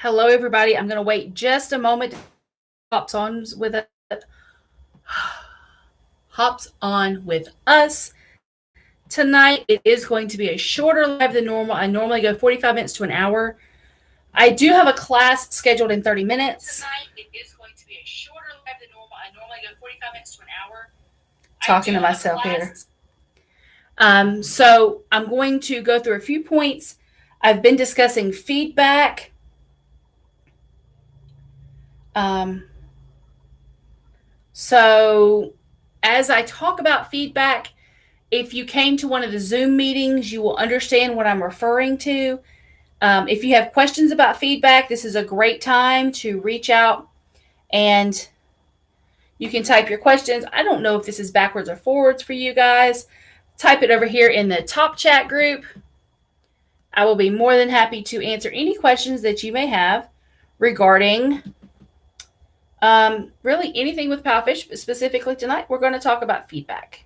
Hello, everybody. I'm going to wait just a moment. Hops on with us tonight. It is going to be a shorter live than normal. I normally go 45 minutes to an hour. I do have a class scheduled in 30 minutes. Tonight, it is going to be a shorter live than normal. I normally go 45 minutes to an hour. Talking to myself here. So I'm going to go through a few points. I've been discussing feedback. So as I talk about feedback, if you came to one of the Zoom meetings, you will understand what I'm referring to. If you have questions about feedback, this is a great time to reach out and you can type your questions. I don't know if this is backwards or forwards for you guys. Type it over here in the top chat group. I will be more than happy to answer any questions that you may have regarding really anything with Palfish, but specifically tonight, we're going to talk about feedback.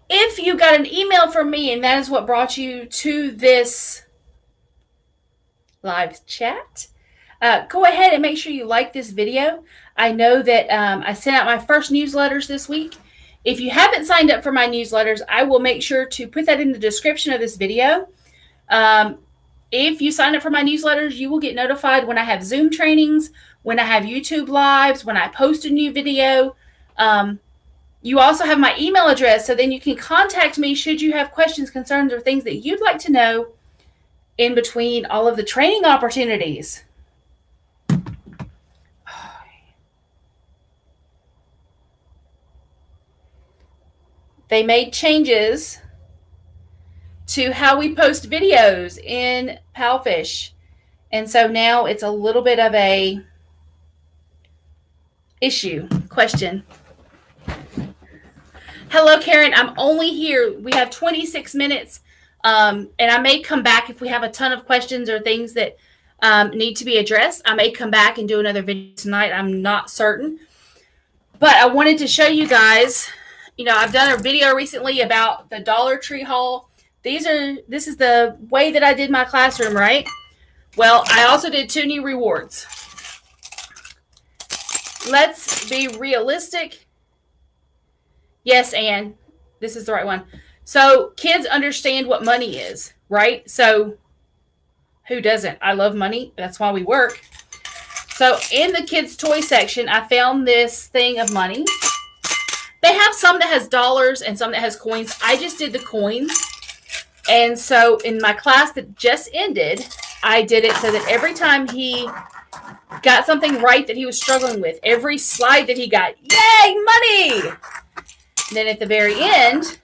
If you got an email from me and that is what brought you to this live chat, go ahead and make sure you like this video. I know that I sent out my first newsletters this week. If you haven't signed up for my newsletters, I will make sure to put that in the description of this video. If you sign up for my newsletters, you will get notified when I have Zoom trainings, when I have YouTube lives, when I post a new video. You also have my email address, so then you can contact me should you have questions, concerns, or things that you'd like to know in between all of the training opportunities. They made changes to how we post videos in Palfish. And so now it's a little bit of a question. Hello, Karen. I'm only here. We have 26 minutes, and I may come back if we have a ton of questions or things that need to be addressed. I may come back and do another video tonight. I'm not certain. But I wanted to show you guys, I've done a video recently about the Dollar Tree haul. This is the way that I did my classroom, right? Well, I also did 2 new rewards. Let's be realistic. Yes, Anne, this is the right one. So kids understand what money is, right? So who doesn't? I love money. That's why we work. So in the kids' toy section, I found this thing of money. They have some that has dollars and some that has coins. I just did the coins. And so in my class that just ended, I did it so that every time he got something right that he was struggling with, every slide that he got, yay, money! And then at the very end,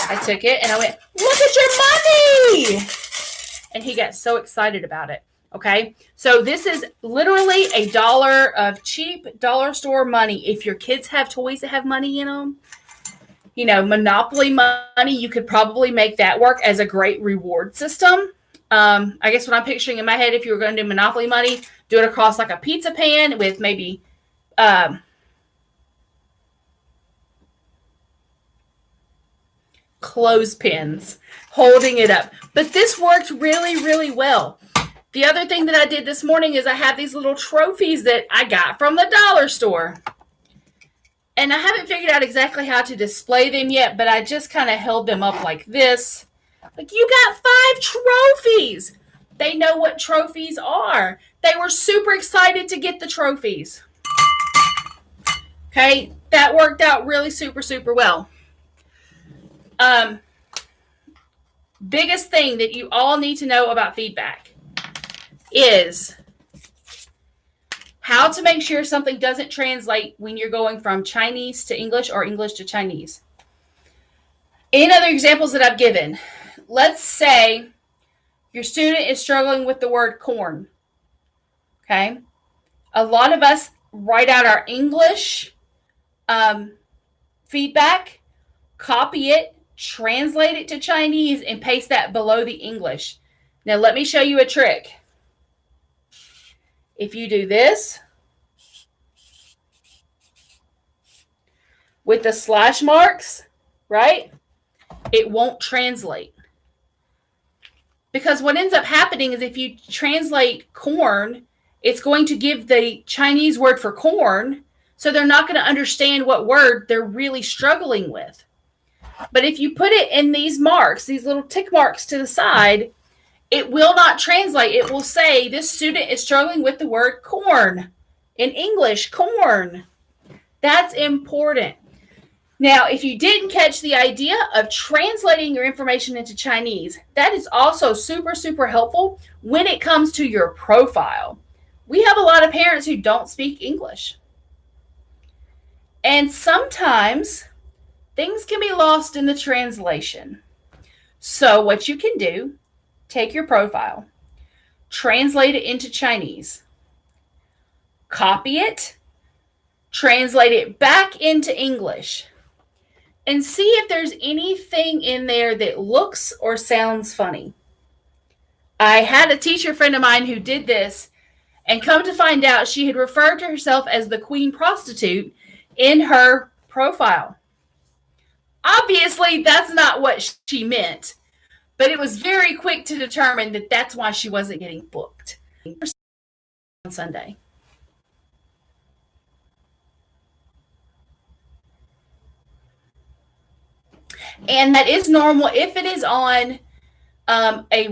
I took it and I went, look at your money! And he got so excited about it. Okay, so this is literally $1 of cheap dollar store money. If your kids have toys that have money in them, Monopoly money, you could probably make that work as a great reward system. I guess what I'm picturing in my head, if you were going to do Monopoly money, do it across like a pizza pan with maybe clothespins holding it up. But this worked really, really well. The other thing that I did this morning is I have these little trophies that I got from the dollar store. And I haven't figured out exactly how to display them yet, but I just kind of held them up like this. Like, you got 5 trophies. They know what trophies are. They were super excited to get the trophies. Okay, that worked out really super, super well. Biggest thing that you all need to know about feedback is how to make sure something doesn't translate when you're going from Chinese to English or English to Chinese. In other examples that I've given, let's say your student is struggling with the word corn. Okay. A lot of us write out our English feedback, copy it, translate it to Chinese, and paste that below the English. Now, let me show you a trick. If you do this with the slash marks, right, it won't translate. Because what ends up happening is if you translate corn, it's going to give the Chinese word for corn, so they're not going to understand what word they're really struggling with. But if you put it in these marks, these little tick marks to the side, it will not translate. It will say this student is struggling with the word corn. In English, corn. That's important. Now, if you didn't catch the idea of translating your information into Chinese, that is also super, super helpful when it comes to your profile. We have a lot of parents who don't speak English. And sometimes things can be lost in the translation. So what you can do, take your profile, translate it into Chinese, copy it, translate it back into English, and see if there's anything in there that looks or sounds funny. I had a teacher friend of mine who did this, and come to find out she had referred to herself as the queen prostitute in her profile. Obviously, that's not what she meant, but it was very quick to determine that that's why she wasn't getting booked on Sunday. And that is normal if it is on a